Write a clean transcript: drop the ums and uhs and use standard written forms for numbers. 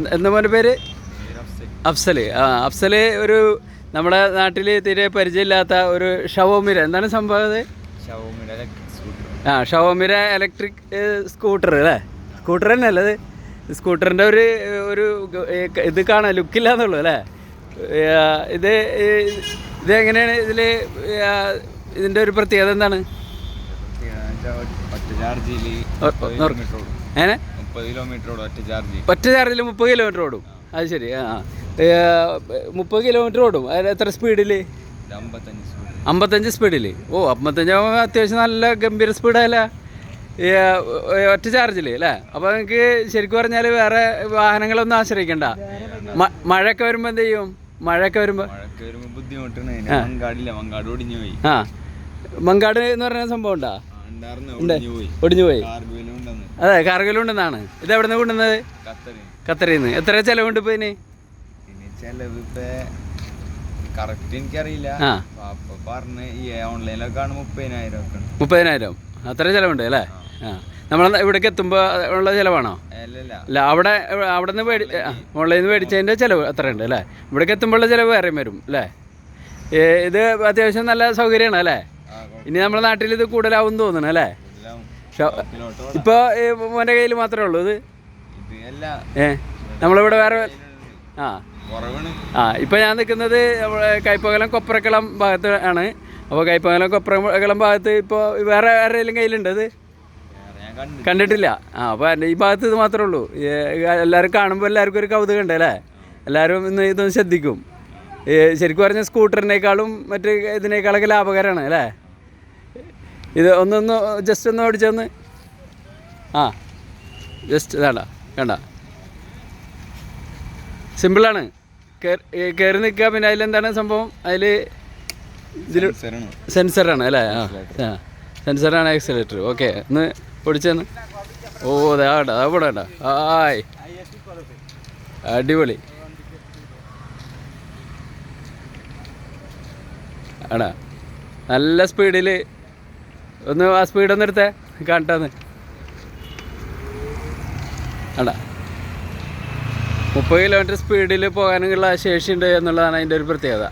എന്താ മോൻ്റെ പേര്? അഫ്സൽ. അഫ്സൽ ഒരു നമ്മുടെ നാട്ടിൽ തീരെ പരിചയമില്ലാത്ത ഒരു ഷവോമിര, എന്താണ് സംഭവം അത്? ഷവോമിര ഇലക്ട്രിക് സ്കൂട്ടർ അല്ലേ? സ്കൂട്ടർ തന്നെ അല്ലേ അത്? സ്കൂട്ടറിൻ്റെ ഒരു ഇത് കാണാൻ ലുക്കില്ലാന്നുള്ളൂ അല്ലേ? ഇതെങ്ങനെയാണ് ഇതിൻ്റെ ഒരു പ്രത്യേകത എന്താണ്? ഒറ്റ ചാർജിൽ 30 കിലോമീറ്റർ ഓടും. അത് ശരി. 30 കിലോമീറ്റർ ഓടും. എത്ര സ്പീഡിൽ? 55 സ്പീഡിൽ. ഓ, 55 ആകുമ്പോൾ അത്യാവശ്യം നല്ല ഗംഭീര സ്പീഡല്ല ഒറ്റ ചാർജിൽ അല്ലേ? അപ്പോൾ നിങ്ങൾക്ക് ശരിക്കും പറഞ്ഞാൽ വേറെ വാഹനങ്ങളൊന്നും ആശ്രയിക്കണ്ട. മഴയൊക്കെ വരുമ്പോൾ എന്ത് ചെയ്യും? മഴയൊക്കെ വരുമ്പോൾ മങ്കാട് എന്ന് പറഞ്ഞ സംഭവം ഉണ്ടാ? ഒടിഞ്ഞു പോയി. അതെ, കാർഗിലുണ്ടെന്നാണ്. ഇത് എവിടെ നിന്ന് കൊണ്ടുവന്നത്? ഖത്തറിൽ നിന്ന്. എത്ര ചിലവുണ്ട് ഇപ്പൊ ഇതിന്? എനിക്കറിയില്ല. 30,000 അത്ര ചിലവുണ്ട് അല്ലേ? നമ്മൾ ഇവിടേക്ക് എത്തുമ്പോൾ ഉള്ള ചിലവാണോ? അല്ല, അവിടെ നിന്ന് ഓൺലൈനിൽ നിന്ന് മേടിച്ചതിൻ്റെ ചിലവ് അത്ര ഉണ്ട് അല്ലേ? ഇവിടേക്ക് എത്തുമ്പോഴുള്ള ചിലവ് വേറെയും വരും അല്ലേ? ഇത് അത്യാവശ്യം നല്ല സൗകര്യമാണ് അല്ലേ? ഇനി നമ്മുടെ നാട്ടിൽ ഇത് കൂടുതലാവും തോന്നണം അല്ലേ? ഇപ്പോൾ മോൻ്റെ കയ്യിൽ മാത്രമേ ഉള്ളൂ ഇത്? നമ്മളിവിടെ വേറെ ഇപ്പോൾ ഞാൻ നിൽക്കുന്നത് കൈപ്പകലം കൊപ്രക്കളം ഭാഗത്ത് ആണ്. അപ്പോൾ കൈപ്പകലം കൊപ്രക്കളം ഭാഗത്ത് ഇപ്പോൾ വേറെ ആരുടെയും കയ്യിലുണ്ട് ഇത്? കണ്ടിട്ടില്ല. അപ്പോൾ ഈ ഭാഗത്ത് ഇത് മാത്രമേ ഉള്ളൂ. എല്ലാവരും കാണുമ്പോൾ എല്ലാവർക്കും ഒരു കൗതുകം ഉണ്ട് അല്ലേ? എല്ലാവരും ഇതൊന്ന് ശ്രദ്ധിക്കും. ശരിക്കും പറഞ്ഞാൽ സ്കൂട്ടറിനേക്കാളും മറ്റ് ഇതിനേക്കാളൊക്കെ ലാഭകരമാണ് അല്ലേ? ഇത് ജസ്റ്റ് ഒന്ന് ഓടിച്ചൊന്ന് ജസ്റ്റ് ഇതാണ്ട കണ്ട, സിമ്പിളാണ്. കയറി നിൽക്കുക. പിന്നെ അതിലെന്താണ് സംഭവം? സെൻസറാണ് അല്ലേ? സെൻസറാണ് ആക്സിലേറ്റർ. ഓക്കെ, ഒന്ന് ഓടിച്ചെന്ന്. ഓ, അതാ ഇവിടെ വേണ്ട. ആയ്, അടിപൊളി ആടാ. നല്ല സ്പീഡിൽ ആ സ്പീഡൊന്ന് എടുത്തേ കാട്ടാന്ന്. ആടാ, 30 കിലോമീറ്റർ സ്പീഡിൽ പോകാനുള്ള ശേഷിയുണ്ട് എന്നുള്ളതാണ് അതിൻ്റെ ഒരു പ്രത്യേകത.